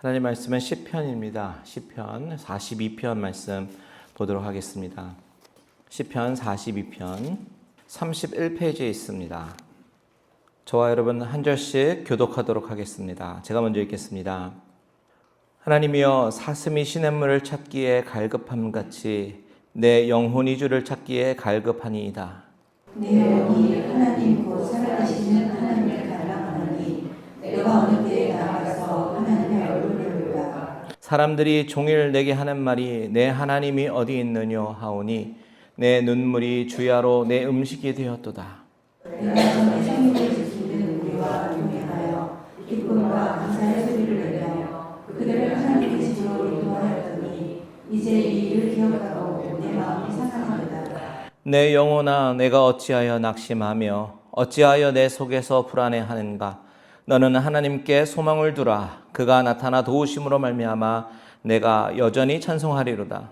하나님 말씀은 시편입니다. 시편 42편 말씀 보도록 하겠습니다. 시편 42편 31페이지에 있습니다. 저와 여러분 한 절씩 교독하도록 하겠습니다. 제가 먼저 읽겠습니다. 하나님이여, 사슴이 시냇물을 찾기에 갈급함같이 내 영혼이 주를 찾기에 갈급하니이다. 내 영혼이 하나님 곧 살아계시는 하나님을 갈망하노니 내가 어느 때에 나가서 하나님의 얼굴을 보라. 사람들이 종일 내게 하는 말이 내 하나님이 어디 있느뇨 하오니 내 눈물이 주야로 내 음식이 되었도다. 내가 전에 생일을 지키는 우리와 동행하여 기쁨과 감사의 소리를 내며 그들을 하나님의 집으로 인도하였더니 이제 이 일을 기억하고 내 마음이 상하도다. 내 영혼아, 내가 어찌하여 낙심하며 어찌하여 내 속에서 불안해하는가. 너는 하나님께 소망을 두라. 그가 나타나 도우심으로 말미암아 내가 여전히 찬송하리로다.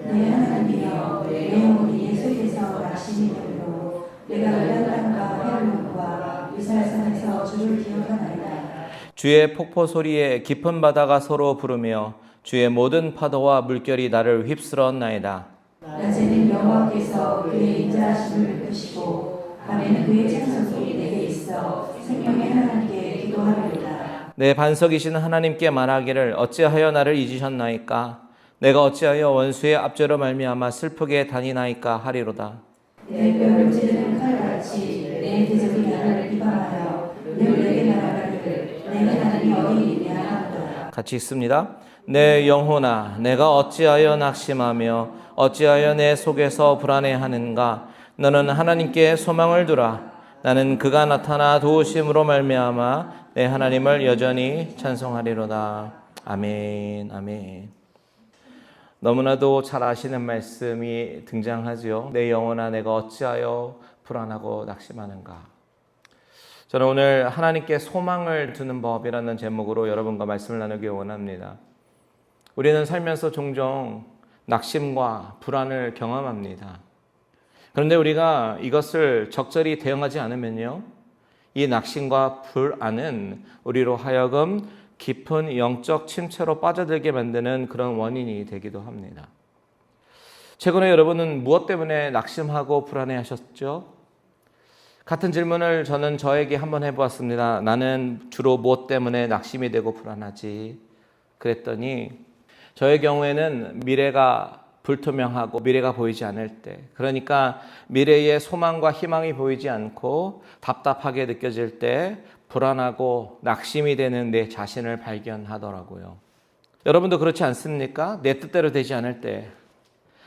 내 하나님이여, 내 영혼이 내 속에서 낙심이 되므로 내가 열단과 헤르몬과 유살산에서 주를 기억하나이다. 주의 폭포 소리에 깊은 바다가 서로 부르며 주의 모든 파도와 물결이 나를 휩쓸었나이다. 낮에는 여호와께서 그의 인자하심을 베푸시고 밤에는 그의 찬송이 내게 있어 생명의 하나님께 기도하리로다. 내 반석이신 하나님께 말하기를 어찌하여 나를 잊으셨나이까. 내가 어찌하여 원수의 압제로 말미암아 슬프게 다니나이까 하리로다. 내 뼈를 찌르는 칼같이 내 대적이 나를 비방하여 늘 내게 말하기를 내 하나님이 어디 있냐 하도다. 같이 읽습니다. 내 영혼아, 내가 어찌하여 낙심하며 어찌하여 내 속에서 불안해하는가. 너는 하나님께 소망을 두라. 나는 그가 나타나 도우심으로 말미암아 내 하나님을 여전히 찬송하리로다. 아멘, 아멘. 너무나도 잘 아시는 말씀이 등장하지요. 내 영혼아, 내가 어찌하여 불안하고 낙심하는가. 저는 오늘 하나님께 소망을 두는 법이라는 제목으로 여러분과 말씀을 나누기 원합니다. 우리는 살면서 종종 낙심과 불안을 경험합니다. 그런데 우리가 이것을 적절히 대응하지 않으면요, 이 낙심과 불안은 우리로 하여금 깊은 영적 침체로 빠져들게 만드는 그런 원인이 되기도 합니다. 최근에 여러분은 무엇 때문에 낙심하고 불안해하셨죠? 같은 질문을 저는 저에게 한번 해보았습니다. 나는 주로 무엇 때문에 낙심이 되고 불안하지? 그랬더니 저의 경우에는 미래가 불투명하고 미래가 보이지 않을 때, 그러니까 미래에 소망과 희망이 보이지 않고 답답하게 느껴질 때 불안하고 낙심이 되는 내 자신을 발견하더라고요. 여러분도 그렇지 않습니까? 내 뜻대로 되지 않을 때,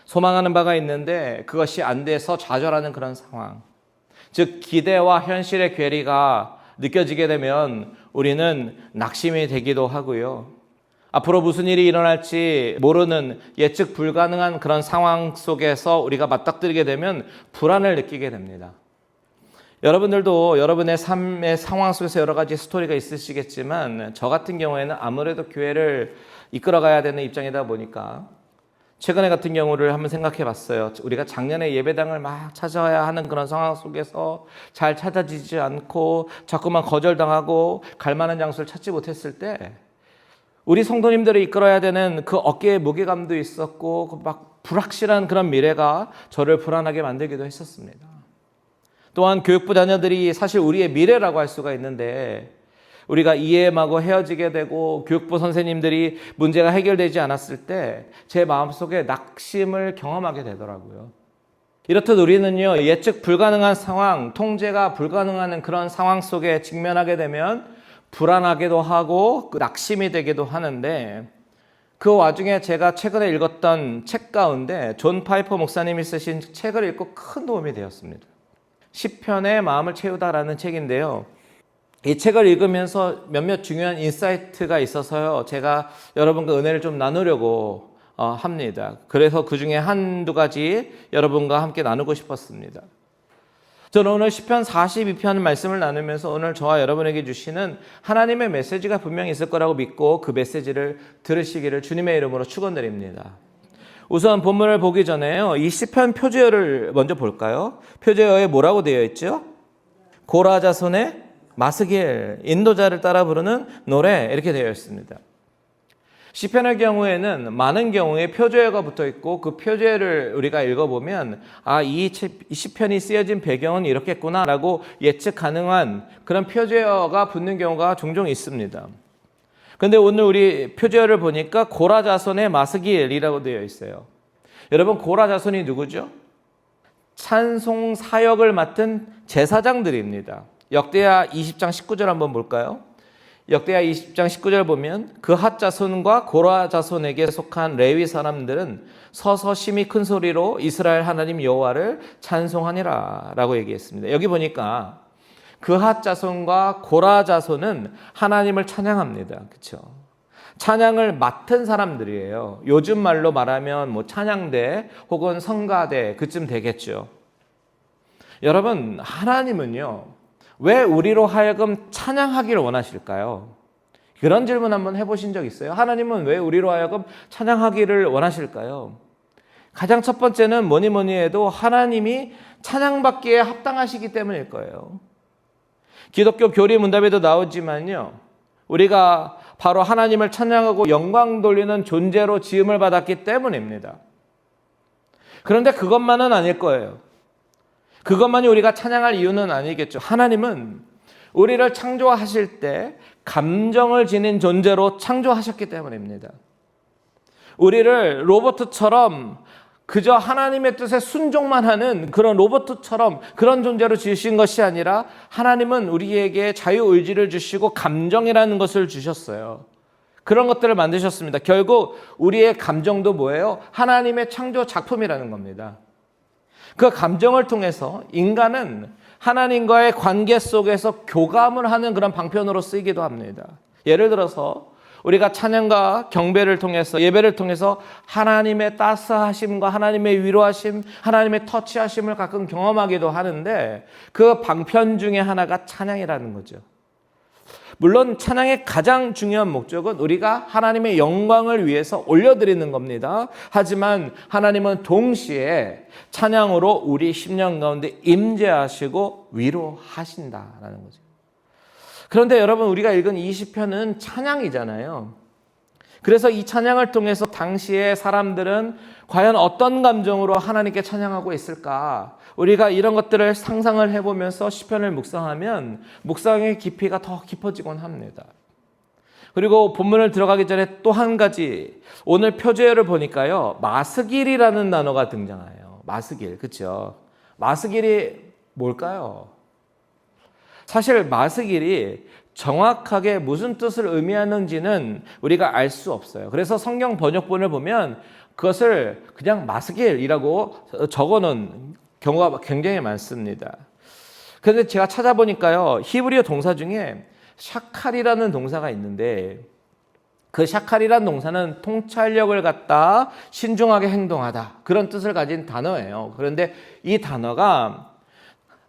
소망하는 바가 있는데 그것이 안 돼서 좌절하는 그런 상황, 즉 기대와 현실의 괴리가 느껴지게 되면 우리는 낙심이 되기도 하고요. 앞으로 무슨 일이 일어날지 모르는 예측 불가능한 그런 상황 속에서 우리가 맞닥뜨리게 되면 불안을 느끼게 됩니다. 여러분들도 여러분의 삶의 상황 속에서 여러 가지 스토리가 있으시겠지만 저 같은 경우에는 아무래도 교회를 이끌어가야 되는 입장이다 보니까 최근에 같은 경우를 한번 생각해 봤어요. 우리가 작년에 예배당을 막 찾아야 하는 그런 상황 속에서 잘 찾아지지 않고 자꾸만 거절당하고 갈 만한 장소를 찾지 못했을 때 우리 성도님들을 이끌어야 되는 그 어깨에 무게감도 있었고 막 불확실한 그런 미래가 저를 불안하게 만들기도 했었습니다. 또한 교육부 자녀들이 사실 우리의 미래라고 할 수가 있는데 우리가 이해하고 헤어지게 되고 교육부 선생님들이 문제가 해결되지 않았을 때 제 마음속에 낙심을 경험하게 되더라고요. 이렇듯 우리는요, 예측 불가능한 상황, 통제가 불가능한 그런 상황 속에 직면하게 되면 불안하기도 하고 낙심이 되기도 하는데 그 와중에 제가 최근에 읽었던 책 가운데 존 파이퍼 목사님이 쓰신 책을 읽고 큰 도움이 되었습니다. 시편의 마음을 채우다라는 책인데요. 이 책을 읽으면서 몇몇 중요한 인사이트가 있어서요, 제가 여러분과 은혜를 좀 나누려고 합니다. 그래서 그 중에 한두 가지 여러분과 함께 나누고 싶었습니다. 저는 오늘 시편 42편 말씀을 나누면서 오늘 저와 여러분에게 주시는 하나님의 메시지가 분명히 있을 거라고 믿고 그 메시지를 들으시기를 주님의 이름으로 축원드립니다. 우선 본문을 보기 전에요, 이 시편 표제어를 먼저 볼까요? 표제어에 뭐라고 되어 있죠? 고라 자손의 마스길, 인도자를 따라 부르는 노래, 이렇게 되어 있습니다. 시편의 경우에는 많은 경우에 표제어가 붙어 있고 그 표제를 우리가 읽어보면 이 시편이 쓰여진 배경은 이렇겠구나라고 예측 가능한 그런 표제어가 붙는 경우가 종종 있습니다. 그런데 오늘 우리 표제어를 보니까 고라 자손의 마스길이라고 되어 있어요. 여러분, 고라 자손이 누구죠? 찬송 사역을 맡은 제사장들입니다. 역대하 20장 19절 한번 볼까요? 역대하 20장 19절 보면 그핫 자손과 고라 자손에게 속한 레위 사람들은 서서 심히 큰 소리로 이스라엘 하나님 여호와를 찬송하니라 라고 얘기했습니다. 여기 보니까 그핫 자손과 고라 자손은 하나님을 찬양합니다. 그렇죠? 찬양을 맡은 사람들이에요. 요즘 말로 말하면 뭐 찬양대 혹은 성가대 그쯤 되겠죠. 여러분, 하나님은요, 왜 우리로 하여금 찬양하기를 원하실까요? 그런 질문 한번 해보신 적 있어요? 하나님은 왜 우리로 하여금 찬양하기를 원하실까요? 가장 첫 번째는 뭐니 해도 하나님이 찬양받기에 합당하시기 때문일 거예요. 기독교 교리문답에도 나오지만요, 우리가 바로 하나님을 찬양하고 영광 돌리는 존재로 지음을 받았기 때문입니다. 그런데 그것만은 아닐 거예요. 그것만이 우리가 찬양할 이유는 아니겠죠. 하나님은 우리를 창조하실 때 감정을 지닌 존재로 창조하셨기 때문입니다. 우리를 로봇처럼 그저 하나님의 뜻에 순종만 하는 그런 로봇처럼 그런 존재로 지으신 것이 아니라 하나님은 우리에게 자유의지를 주시고 감정이라는 것을 주셨어요. 그런 것들을 만드셨습니다. 결국 우리의 감정도 뭐예요? 하나님의 창조 작품이라는 겁니다. 그 감정을 통해서 인간은 하나님과의 관계 속에서 교감을 하는 그런 방편으로 쓰이기도 합니다. 예를 들어서 우리가 찬양과 경배를 통해서, 예배를 통해서 하나님의 따스하심과 하나님의 위로하심, 하나님의 터치하심을 가끔 경험하기도 하는데 그 방편 중에 하나가 찬양이라는 거죠. 물론 찬양의 가장 중요한 목적은 우리가 하나님의 영광을 위해서 올려드리는 겁니다. 하지만 하나님은 동시에 찬양으로 우리 심령 가운데 임재하시고 위로하신다라는 거죠. 그런데 여러분, 우리가 읽은 이 시편은 찬양이잖아요. 그래서 이 찬양을 통해서 당시의 사람들은 과연 어떤 감정으로 하나님께 찬양하고 있을까? 우리가 이런 것들을 상상을 해보면서 시편을 묵상하면 묵상의 깊이가 더 깊어지곤 합니다. 그리고 본문을 들어가기 전에 또 한 가지, 오늘 표제어를 보니까요, 마스길이라는 단어가 등장해요. 마스길, 그렇죠? 마스길이 뭘까요? 사실 마스길이 정확하게 무슨 뜻을 의미하는지는 우리가 알 수 없어요. 그래서 성경 번역본을 보면 그것을 그냥 마스길이라고 적어놓은 경우가 굉장히 많습니다. 그런데 제가 찾아보니까요, 히브리어 동사 중에 샤칼이라는 동사가 있는데 그 샤칼이라는 동사는 통찰력을 갖다 신중하게 행동하다, 그런 뜻을 가진 단어예요. 그런데 이 단어가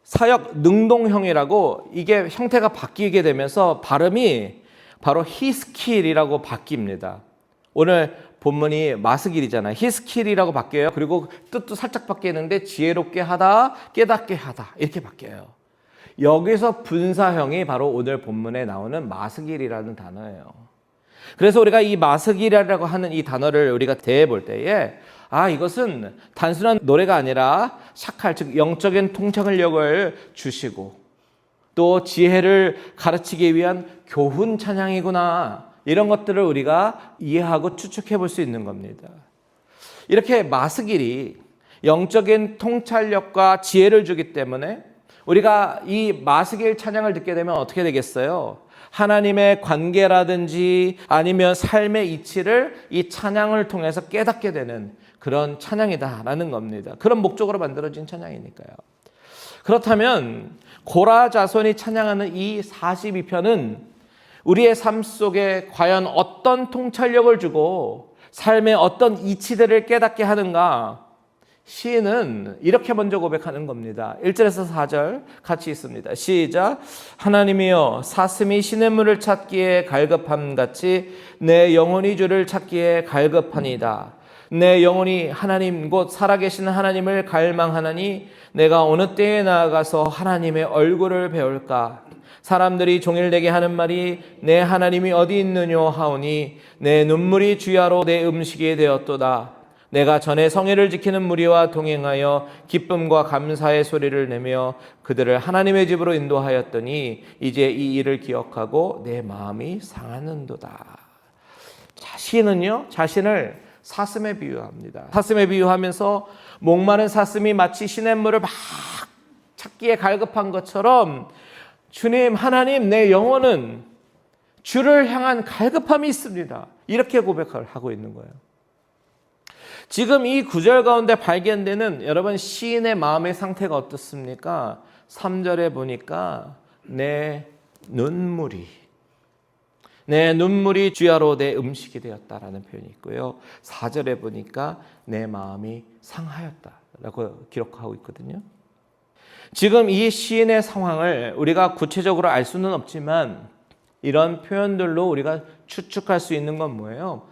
사역 능동형이라고 이게 형태가 바뀌게 되면서 발음이 바로 히스킬이라고 바뀝니다. 오늘 본문이 마스길이잖아요. 히스킬이라고 바뀌어요. 그리고 뜻도 살짝 바뀌는데 지혜롭게 하다, 깨닫게 하다, 이렇게 바뀌어요. 여기서 분사형이 바로 오늘 본문에 나오는 마스길이라는 단어예요. 그래서 우리가 이 마스길이라고 하는 이 단어를 우리가 대해 볼 때에 이것은 단순한 노래가 아니라 샤칼, 즉 영적인 통찰력을 주시고 또 지혜를 가르치기 위한 교훈 찬양이구나, 이런 것들을 우리가 이해하고 추측해 볼 수 있는 겁니다. 이렇게 마스길이 영적인 통찰력과 지혜를 주기 때문에 우리가 이 마스길 찬양을 듣게 되면 어떻게 되겠어요? 하나님의 관계라든지 아니면 삶의 이치를 이 찬양을 통해서 깨닫게 되는 그런 찬양이다라는 겁니다. 그런 목적으로 만들어진 찬양이니까요. 그렇다면 고라 자손이 찬양하는 이 42편은 우리의 삶 속에 과연 어떤 통찰력을 주고 삶의 어떤 이치들을 깨닫게 하는가? 시인은 이렇게 먼저 고백하는 겁니다. 1절에서 4절 같이 있습니다. 시작. 하나님이여, 사슴이 시냇물을 찾기에 갈급함같이 내 영혼이 주를 찾기에 갈급하니이다. 내 영혼이 하나님 곧 살아계신 하나님을 갈망하나니 내가 어느 때에 나아가서 하나님의 얼굴을 배울까? 사람들이 종일 내게 하는 말이 내 하나님이 어디 있느뇨 하오니 내 눈물이 주야로 내 음식이 되었도다. 내가 전에 성회를 지키는 무리와 동행하여 기쁨과 감사의 소리를 내며 그들을 하나님의 집으로 인도하였더니 이제 이 일을 기억하고 내 마음이 상하는도다. 시인은요, 자신을 사슴에 비유합니다. 사슴에 비유하면서 목마른 사슴이 마치 시냇물을 막 찾기에 갈급한 것처럼 주님, 하나님, 내 영혼은 주를 향한 갈급함이 있습니다. 이렇게 고백을 하고 있는 거예요. 지금 이 구절 가운데 발견되는 여러분 시인의 마음의 상태가 어떻습니까? 3절에 보니까 내 눈물이 주야로 내 음식이 되었다라는 표현이 있고요. 4절에 보니까 내 마음이 상하였다라고 기록하고 있거든요. 지금 이 시인의 상황을 우리가 구체적으로 알 수는 없지만 이런 표현들로 우리가 추측할 수 있는 건 뭐예요?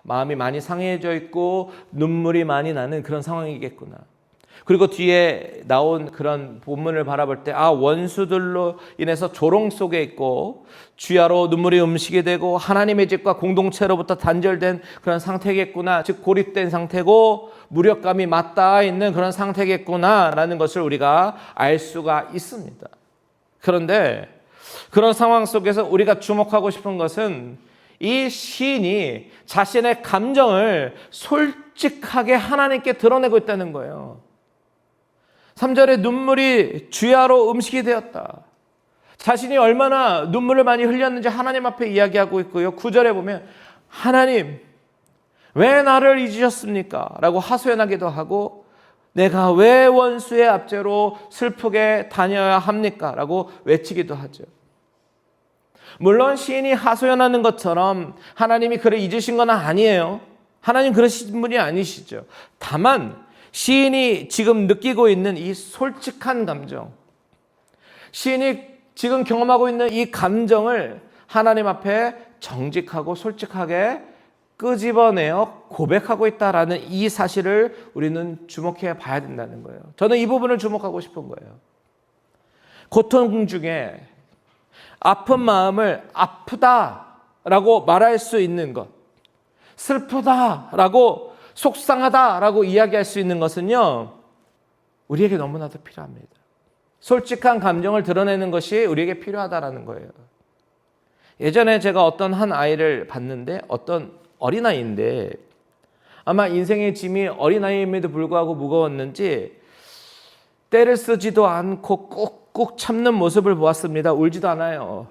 마음이 많이 상해져 있고 눈물이 많이 나는 그런 상황이겠구나. 그리고 뒤에 나온 그런 본문을 바라볼 때 원수들로 인해서 조롱 속에 있고 주야로 눈물이 음식이 되고 하나님의 집과 공동체로부터 단절된 그런 상태겠구나. 즉 고립된 상태고 무력감이 맞닿아 있는 그런 상태겠구나라는 것을 우리가 알 수가 있습니다. 그런데 그런 상황 속에서 우리가 주목하고 싶은 것은 이 시인이 자신의 감정을 솔직하게 하나님께 드러내고 있다는 거예요. 3절에 눈물이 주야로 음식이 되었다. 자신이 얼마나 눈물을 많이 흘렸는지 하나님 앞에 이야기하고 있고요. 9절에 보면 하나님 왜 나를 잊으셨습니까? 라고 하소연하기도 하고 내가 왜 원수의 압제로 슬프게 다녀야 합니까? 라고 외치기도 하죠. 물론 시인이 하소연하는 것처럼 하나님이 그를 잊으신 건 아니에요. 하나님 그러신 분이 아니시죠. 다만 시인이 지금 느끼고 있는 이 솔직한 감정, 시인이 지금 경험하고 있는 이 감정을 하나님 앞에 정직하고 솔직하게 끄집어내어 고백하고 있다라는 이 사실을 우리는 주목해 봐야 된다는 거예요. 저는 이 부분을 주목하고 싶은 거예요. 고통 중에 아픈 마음을 아프다라고 말할 수 있는 것, 슬프다라고 속상하다라고 이야기할 수 있는 것은요, 우리에게 너무나도 필요합니다. 솔직한 감정을 드러내는 것이 우리에게 필요하다라는 거예요. 예전에 제가 어떤 한 아이를 봤는데 어떤 어린아이인데 아마 인생의 짐이 어린아이임에도 불구하고 무거웠는지 때를 쓰지도 않고 꾹꾹 참는 모습을 보았습니다. 울지도 않아요.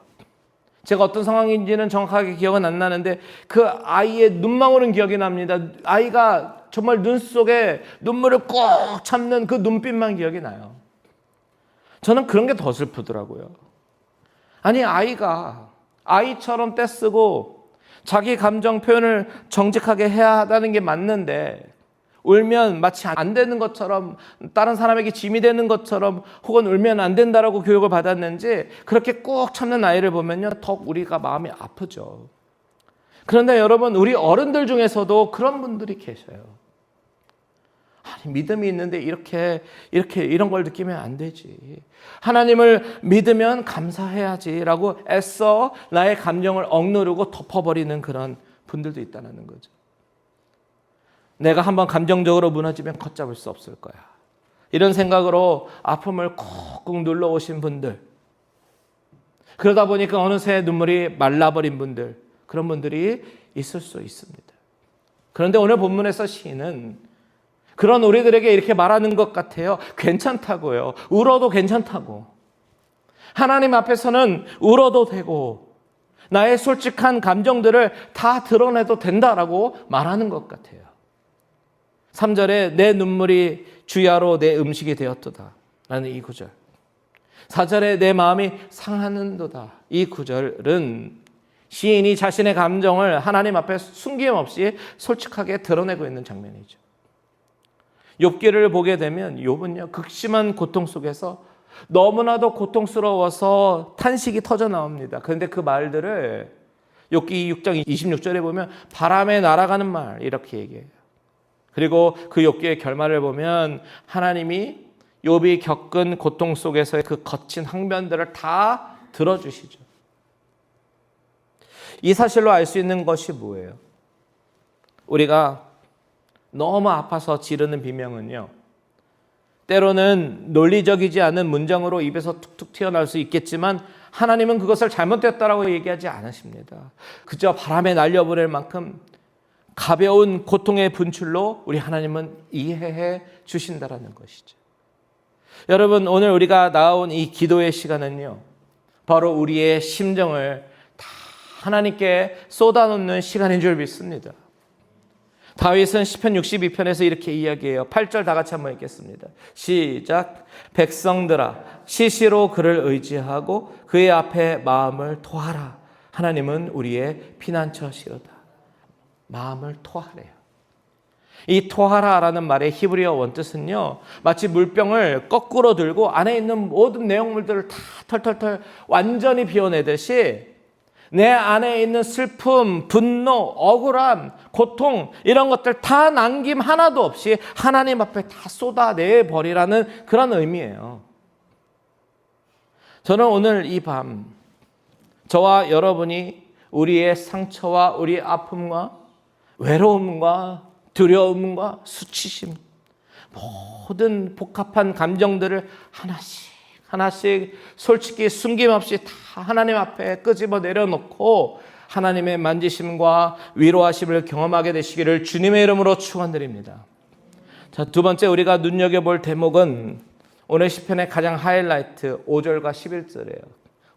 제가 어떤 상황인지는 정확하게 기억은 안 나는데 그 아이의 눈망울은 기억이 납니다. 아이가 정말 눈 속에 눈물을 꾹 참는 그 눈빛만 기억이 나요. 저는 그런 게 더 슬프더라고요. 아니 아이가 아이처럼 떼쓰고 자기 감정 표현을 정직하게 해야 한다는 게 맞는데 울면 마치 안 되는 것처럼 다른 사람에게 짐이 되는 것처럼 혹은 울면 안 된다라고 교육을 받았는지 그렇게 꾹 참는 아이를 보면요 더 우리가 마음이 아프죠. 그런데 여러분 우리 어른들 중에서도 그런 분들이 계셔요. 아니, 믿음이 있는데 이렇게 이런 걸 느끼면 안 되지. 하나님을 믿으면 감사해야지라고 애써 나의 감정을 억누르고 덮어버리는 그런 분들도 있다는 거죠. 내가 한번 감정적으로 무너지면 걷잡을 수 없을 거야. 이런 생각으로 아픔을 꾹꾹 눌러오신 분들, 그러다 보니까 어느새 눈물이 말라버린 분들, 그런 분들이 있을 수 있습니다. 그런데 오늘 본문에서 시인은 그런 우리들에게 이렇게 말하는 것 같아요. 괜찮다고요. 울어도 괜찮다고. 하나님 앞에서는 울어도 되고 나의 솔직한 감정들을 다 드러내도 된다라고 말하는 것 같아요. 3절에 내 눈물이 주야로 내 음식이 되었도다 라는 이 구절, 4절에 내 마음이 상하는도다 이 구절은 시인이 자신의 감정을 하나님 앞에 숨김없이 솔직하게 드러내고 있는 장면이죠. 욥기를 보게 되면 욥은요 극심한 고통 속에서 너무나도 고통스러워서 탄식이 터져 나옵니다. 그런데 그 말들을 욥기 6장 26절에 보면 바람에 날아가는 말 이렇게 얘기해요. 그리고 그 욥기의 결말을 보면 하나님이 욥이 겪은 고통 속에서의 그 거친 항변들을 다 들어주시죠. 이 사실로 알 수 있는 것이 뭐예요? 우리가 너무 아파서 지르는 비명은요, 때로는 논리적이지 않은 문장으로 입에서 툭툭 튀어나올 수 있겠지만 하나님은 그것을 잘못됐다라고 얘기하지 않으십니다. 그저 바람에 날려보낼 만큼 가벼운 고통의 분출로 우리 하나님은 이해해 주신다라는 것이죠. 여러분, 오늘 우리가 나온 이 기도의 시간은요, 바로 우리의 심정을 다 하나님께 쏟아놓는 시간인 줄 믿습니다. 다윗은 시편 62편에서 이렇게 이야기해요. 8절 다 같이 한번 읽겠습니다. 시작. 백성들아, 시시로 그를 의지하고 그의 앞에 마음을 토하라. 하나님은 우리의 피난처시로다. 마음을 토하래요. 이 토하라라는 말의 히브리어 원뜻은요, 마치 물병을 거꾸로 들고 안에 있는 모든 내용물들을 다 털털털 완전히 비워내듯이 내 안에 있는 슬픔, 분노, 억울함, 고통 이런 것들 다 남김 하나도 없이 하나님 앞에 다 쏟아내버리라는 그런 의미예요. 저는 오늘 이 밤 저와 여러분이 우리의 상처와 우리 아픔과 외로움과 두려움과 수치심, 모든 복합한 감정들을 하나씩 솔직히 숨김없이 다 하나님 앞에 끄집어 내려놓고 하나님의 만지심과 위로하심을 경험하게 되시기를 주님의 이름으로 축원드립니다. 자, 두 번째 우리가 눈여겨볼 대목은 오늘 시편의 가장 하이라이트 5절과 11절이에요.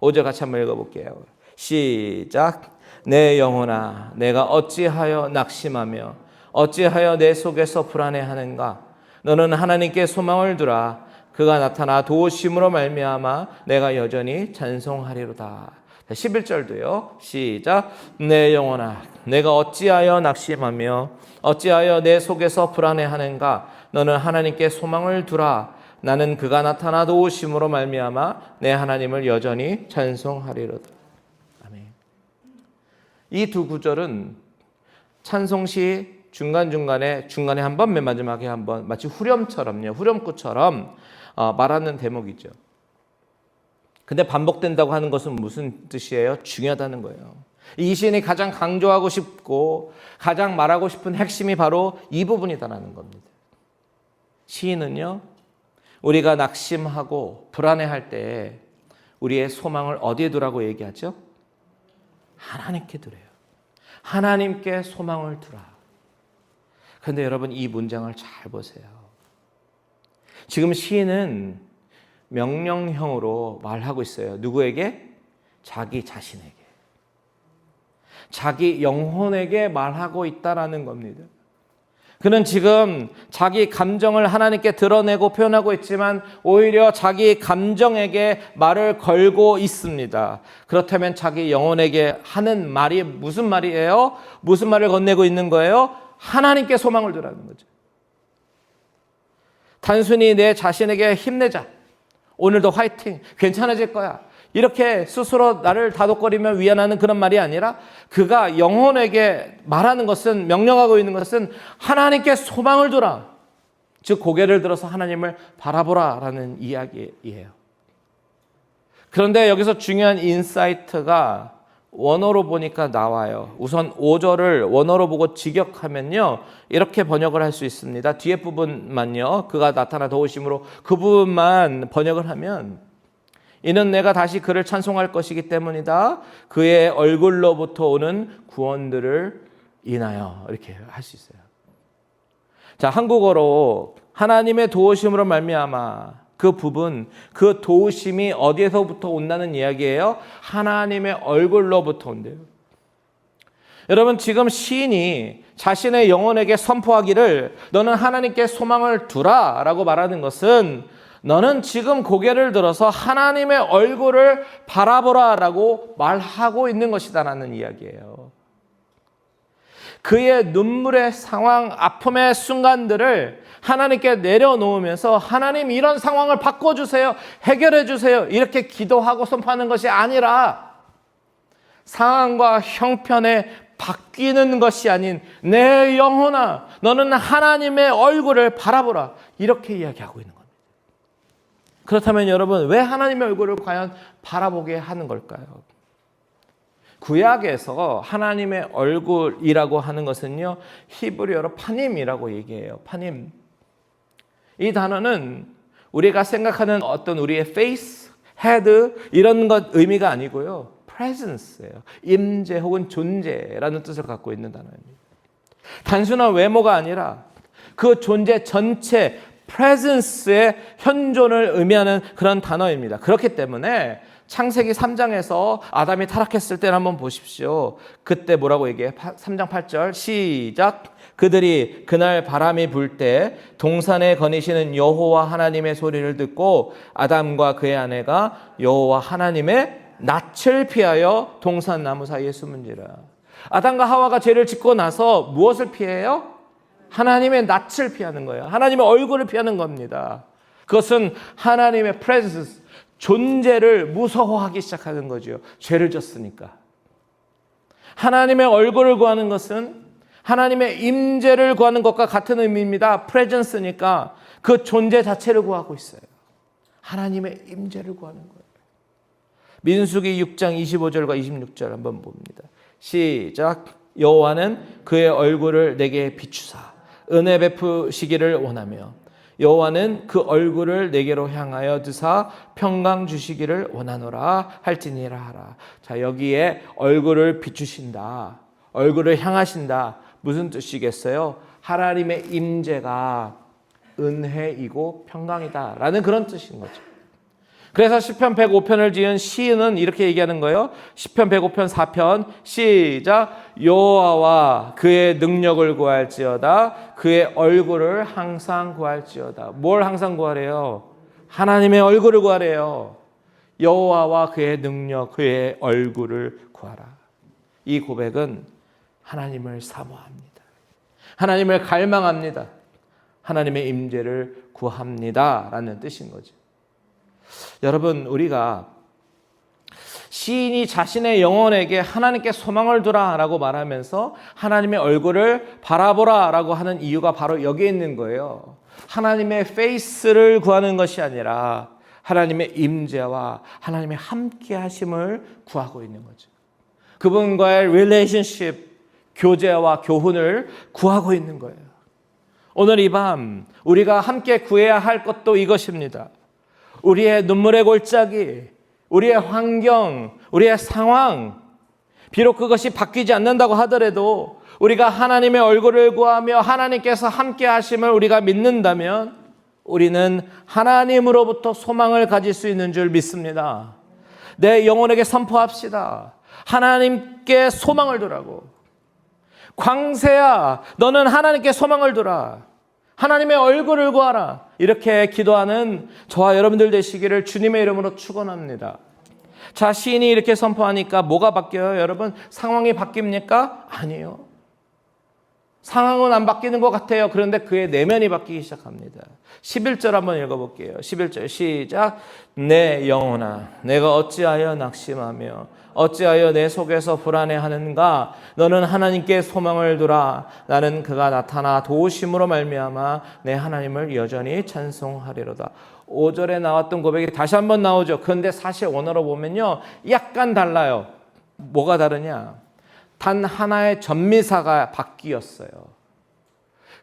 5절 같이 한번 읽어볼게요. 시작. 내 영혼아, 내가 어찌하여 낙심하며 어찌하여 내 속에서 불안해하는가? 너는 하나님께 소망을 두라. 그가 나타나 도우심으로 말미암아 내가 여전히 찬송하리로다. 11절도요. 시작. 내 영혼아, 내가 어찌하여 낙심하며 어찌하여 내 속에서 불안해하는가? 너는 하나님께 소망을 두라. 나는 그가 나타나 도우심으로 말미암아 내 하나님을 여전히 찬송하리로다. 아멘. 이 두 구절은 찬송시 중간에 한 번, 맨 마지막에 한 번, 마치 후렴구처럼 말하는 대목이죠. 근데 반복된다고 하는 것은 무슨 뜻이에요? 중요하다는 거예요. 이 시인이 가장 강조하고 싶고 가장 말하고 싶은 핵심이 바로 이 부분이다라는 겁니다. 시인은요, 우리가 낙심하고 불안해할 때 우리의 소망을 어디에 두라고 얘기하죠? 하나님께 두래요. 하나님께 소망을 두라. 그런데 여러분, 이 문장을 잘 보세요. 지금 시인은 명령형으로 말하고 있어요. 누구에게? 자기 자신에게. 자기 영혼에게 말하고 있다라는 겁니다. 그는 지금 자기 감정을 하나님께 드러내고 표현하고 있지만 오히려 자기 감정에게 말을 걸고 있습니다. 그렇다면 자기 영혼에게 하는 말이 무슨 말이에요? 무슨 말을 건네고 있는 거예요? 하나님께 소망을 두라는 거죠. 단순히 내 자신에게 힘내자. 오늘도 화이팅. 괜찮아질 거야. 이렇게 스스로 나를 다독거리며 위안하는 그런 말이 아니라 그가 영혼에게 말하는 것은, 명령하고 있는 것은 하나님께 소망을 두라. 즉 고개를 들어서 하나님을 바라보라라는 이야기예요. 그런데 여기서 중요한 인사이트가 원어로 보니까 나와요. 우선 5절을 원어로 보고 직역하면요, 이렇게 번역을 할 수 있습니다. 뒤에 부분만요, 그가 나타나 도우심으로 그 부분만 번역을 하면, 이는 내가 다시 그를 찬송할 것이기 때문이다. 그의 얼굴로부터 오는 구원들을 인하여. 이렇게 할 수 있어요. 자, 한국어로 하나님의 도우심으로 말미암아, 그 부분, 그 도우심이 어디에서부터 온다는 이야기예요? 하나님의 얼굴로부터 온대요. 여러분, 지금 시인이 자신의 영혼에게 선포하기를 너는 하나님께 소망을 두라 라고 말하는 것은 너는 지금 고개를 들어서 하나님의 얼굴을 바라보라 라고 말하고 있는 것이다 라는 이야기예요. 그의 눈물의 상황, 아픔의 순간들을 하나님께 내려놓으면서 하나님 이런 상황을 바꿔주세요. 해결해 주세요. 이렇게 기도하고 선포하는 것이 아니라 상황과 형편에 바뀌는 것이 아닌 내 영혼아, 너는 하나님의 얼굴을 바라보라. 이렇게 이야기하고 있는 겁니다. 그렇다면 여러분, 왜 하나님의 얼굴을 과연 바라보게 하는 걸까요? 구약에서 하나님의 얼굴이라고 하는 것은요, 히브리어로 파님이라고 얘기해요. 파님. 이 단어는 우리가 생각하는 어떤 우리의 face, head 이런 것 의미가 아니고요, presence예요. 임재 혹은 존재라는 뜻을 갖고 있는 단어입니다. 단순한 외모가 아니라 그 존재 전체 presence의 현존을 의미하는 그런 단어입니다. 그렇기 때문에 창세기 3장에서 아담이 타락했을 때를 한번 보십시오. 그때 뭐라고 얘기해요? 3장 8절 시작. 그들이 그날 바람이 불 때 동산에 거니시는 여호와 하나님의 소리를 듣고 아담과 그의 아내가 여호와 하나님의 낯을 피하여 동산 나무 사이에 숨은지라. 아담과 하와가 죄를 짓고 나서 무엇을 피해요? 하나님의 낯을 피하는 거예요. 하나님의 얼굴을 피하는 겁니다. 그것은 하나님의 presence, 존재를 무서워하기 시작하는 거죠. 죄를 졌으니까. 하나님의 얼굴을 구하는 것은 하나님의 임재를 구하는 것과 같은 의미입니다. presence니까 그 존재 자체를 구하고 있어요. 하나님의 임재를 구하는 거예요. 민수기 6장 25절과 26절 한번 봅니다. 시작. 여호와는 그의 얼굴을 내게 비추사 은혜 베푸시기를 원하며 여호와는 그 얼굴을 내게로 향하여 드사 평강 주시기를 원하노라 할지니라 하라. 자, 여기에 얼굴을 비추신다, 얼굴을 향하신다, 무슨 뜻이겠어요? 하나님의 임재가 은혜이고 평강이다라는 그런 뜻인 거죠. 그래서 시편 105편을 지은 시인은 이렇게 얘기하는 거예요. 시편 105편 4편 시작. 여호와와 그의 능력을 구할지어다 그의 얼굴을 항상 구할지어다. 뭘 항상 구하래요? 하나님의 얼굴을 구하래요. 여호와와 그의 능력, 그의 얼굴을 구하라. 이 고백은 하나님을 사모합니다. 하나님을 갈망합니다. 하나님의 임재를 구합니다 라는 뜻인 거죠. 여러분, 우리가 시인이 자신의 영혼에게 하나님께 소망을 두라 라고 말하면서 하나님의 얼굴을 바라보라 라고 하는 이유가 바로 여기에 있는 거예요. 하나님의 페이스를 구하는 것이 아니라 하나님의 임재와 하나님의 함께 하심을 구하고 있는 거죠. 그분과의 릴레이션십, 교제와 교훈을 구하고 있는 거예요. 오늘 이 밤 우리가 함께 구해야 할 것도 이것입니다. 우리의 눈물의 골짜기, 우리의 환경, 우리의 상황, 비록 그것이 바뀌지 않는다고 하더라도 우리가 하나님의 얼굴을 구하며 하나님께서 함께 하심을 우리가 믿는다면 우리는 하나님으로부터 소망을 가질 수 있는 줄 믿습니다. 내 영혼에게 선포합시다. 하나님께 소망을 두라고. 광세야, 너는 하나님께 소망을 두라. 하나님의 얼굴을 구하라. 이렇게 기도하는 저와 여러분들 되시기를 주님의 이름으로 축원합니다. 자, 시인이 이렇게 선포하니까 뭐가 바뀌어요? 여러분, 상황이 바뀝니까? 아니요. 상황은 안 바뀌는 것 같아요. 그런데 그의 내면이 바뀌기 시작합니다. 11절 한번 읽어볼게요. 11절 시작. 내 영혼아, 내가 어찌하여 낙심하며 어찌하여 내 속에서 불안해하는가? 너는 하나님께 소망을 두라. 나는 그가 나타나 도우심으로 말미암아 내 하나님을 여전히 찬송하리로다. 5절에 나왔던 고백이 다시 한번 나오죠. 그런데 사실 원어로 보면요, 약간 달라요. 뭐가 다르냐? 단 하나의 전미사가 바뀌었어요.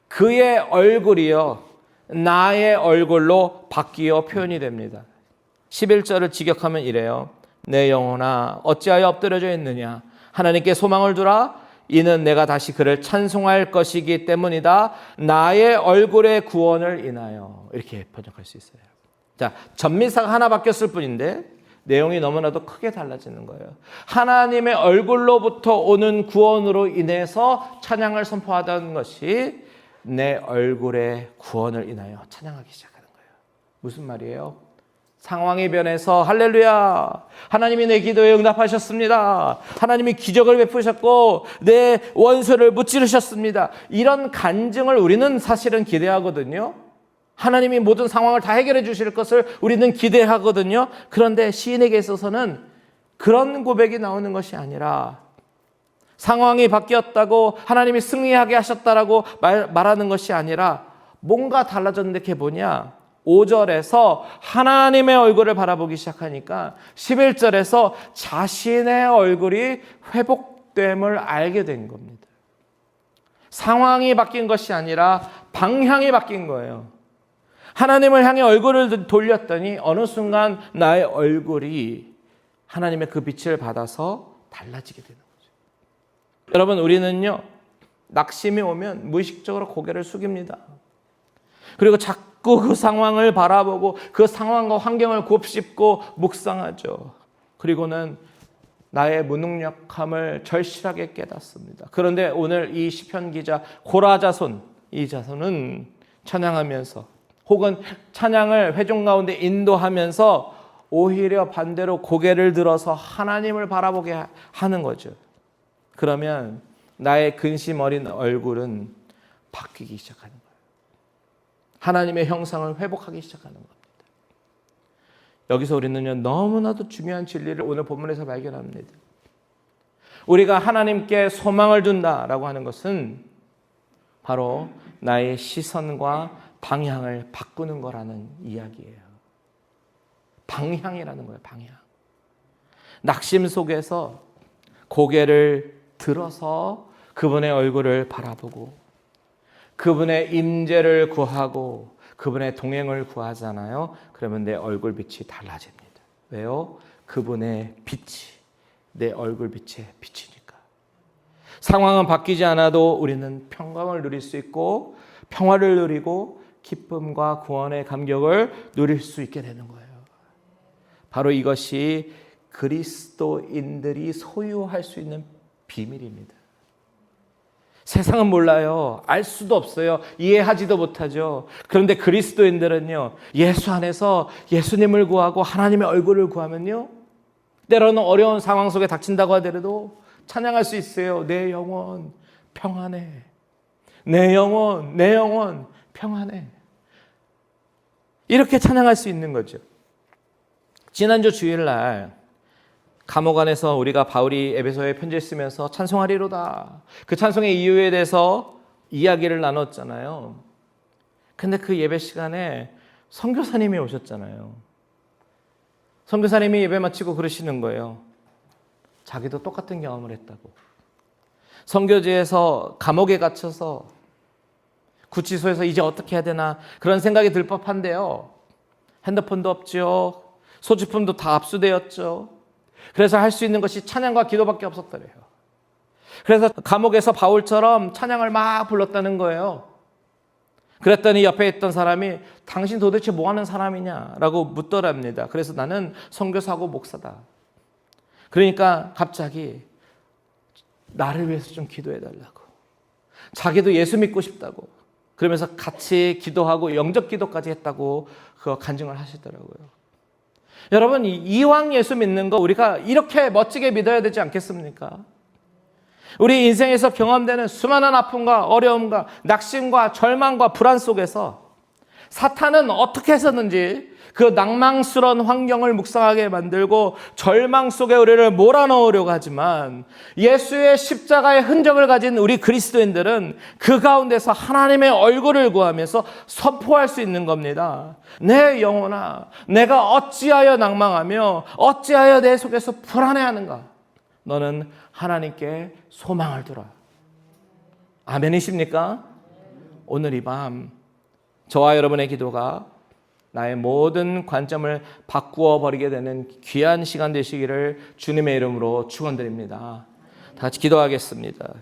그의 얼굴이요, 나의 얼굴로 바뀌어 표현이 됩니다. 11절을 직역하면 이래요. 내 영혼아, 어찌하여 엎드려져 있느냐? 하나님께 소망을 두라. 이는 내가 다시 그를 찬송할 것이기 때문이다. 나의 얼굴의 구원을 인하여. 이렇게 번역할 수 있어요. 자, 전미사가 하나 바뀌었을 뿐인데 내용이 너무나도 크게 달라지는 거예요. 하나님의 얼굴로부터 오는 구원으로 인해서 찬양을 선포하던 것이 내 얼굴의 구원을 인하여 찬양하기 시작하는 거예요. 무슨 말이에요? 상황이 변해서 할렐루야, 하나님이 내 기도에 응답하셨습니다. 하나님이 기적을 베푸셨고 내 원수를 무찌르셨습니다. 이런 간증을 우리는 사실은 기대하거든요. 하나님이 모든 상황을 다 해결해 주실 것을 우리는 기대하거든요. 그런데 시인에게 있어서는 그런 고백이 나오는 것이 아니라 상황이 바뀌었다고 하나님이 승리하게 하셨다라고 말하는 것이 아니라 뭔가 달라졌는데 그게 뭐냐? 5절에서 하나님의 얼굴을 바라보기 시작하니까 11절에서 자신의 얼굴이 회복됨을 알게 된 겁니다. 상황이 바뀐 것이 아니라 방향이 바뀐 거예요. 하나님을 향해 얼굴을 돌렸더니 어느 순간 나의 얼굴이 하나님의 그 빛을 받아서 달라지게 되는 거죠. 여러분, 우리는요, 낙심이 오면 무의식적으로 고개를 숙입니다. 그리고 자꾸 그 상황을 바라보고 그 상황과 환경을 곱씹고 묵상하죠. 그리고는 나의 무능력함을 절실하게 깨닫습니다. 그런데 오늘 이 시편 기자 고라자손, 이 자손은 찬양하면서 혹은 찬양을 회중 가운데 인도하면서 오히려 반대로 고개를 들어서 하나님을 바라보게 하는 거죠. 그러면 나의 근심 어린 얼굴은 바뀌기 시작하는 거예요. 하나님의 형상을 회복하기 시작하는 겁니다. 여기서 우리는요, 너무나도 중요한 진리를 오늘 본문에서 발견합니다. 우리가 하나님께 소망을 둔다라고 하는 것은 바로 나의 시선과 방향을 바꾸는 거라는 이야기예요. 방향이라는 거예요, 방향. 낙심 속에서 고개를 들어서 그분의 얼굴을 바라보고 그분의 임재를 구하고 그분의 동행을 구하잖아요. 그러면 내 얼굴 빛이 달라집니다. 왜요? 그분의 빛이 내 얼굴 빛에 비치니까. 상황은 바뀌지 않아도 우리는 평강을 누릴 수 있고 평화를 누리고 기쁨과 구원의 감격을 누릴 수 있게 되는 거예요. 바로 이것이 그리스도인들이 소유할 수 있는 비밀입니다. 세상은 몰라요. 알 수도 없어요. 이해하지도 못하죠. 그런데 그리스도인들은요, 예수 안에서 예수님을 구하고 하나님의 얼굴을 구하면요, 때로는 어려운 상황 속에 닥친다고 하더라도 찬양할 수 있어요. 내 영혼 평안해. 내 영혼 평안해. 이렇게 찬양할 수 있는 거죠. 지난주 주일날 감옥 안에서 우리가 바울이 에베소에 편지를 쓰면서 찬송하리로다, 그 찬송의 이유에 대해서 이야기를 나눴잖아요. 근데 그 예배 시간에 선교사님이 오셨잖아요. 선교사님이 예배 마치고 그러시는 거예요. 자기도 똑같은 경험을 했다고. 선교지에서 감옥에 갇혀서 구치소에서 이제 어떻게 해야 되나 그런 생각이 들 법한데요. 핸드폰도 없죠. 소지품도 다 압수되었죠. 그래서 할 수 있는 것이 찬양과 기도밖에 없었더래요. 그래서 감옥에서 바울처럼 찬양을 막 불렀다는 거예요. 그랬더니 옆에 있던 사람이 당신 도대체 뭐 하는 사람이냐라고 묻더랍니다. 그래서 나는 선교사고 목사다. 그러니까 갑자기 나를 위해서 좀 기도해 달라고. 자기도 예수 믿고 싶다고. 그러면서 같이 기도하고 영접 기도까지 했다고 그거 간증을 하시더라고요. 여러분, 이왕 예수 믿는 거 우리가 이렇게 멋지게 믿어야 되지 않겠습니까? 우리 인생에서 경험되는 수많은 아픔과 어려움과 낙심과 절망과 불안 속에서 사탄은 어떻게 해서든지 그 낭망스러운 환경을 묵상하게 만들고 절망 속에 우리를 몰아넣으려고 하지만 예수의 십자가의 흔적을 가진 우리 그리스도인들은 그 가운데서 하나님의 얼굴을 구하면서 선포할 수 있는 겁니다. 내 영혼아, 내가 어찌하여 낭망하며 어찌하여 내 속에서 불안해하는가? 너는 하나님께 소망을 두라. 아멘이십니까? 오늘 이 밤 저와 여러분의 기도가 나의 모든 관점을 바꾸어 버리게 되는 귀한 시간 되시기를 주님의 이름으로 축원드립니다. 다 같이 기도하겠습니다.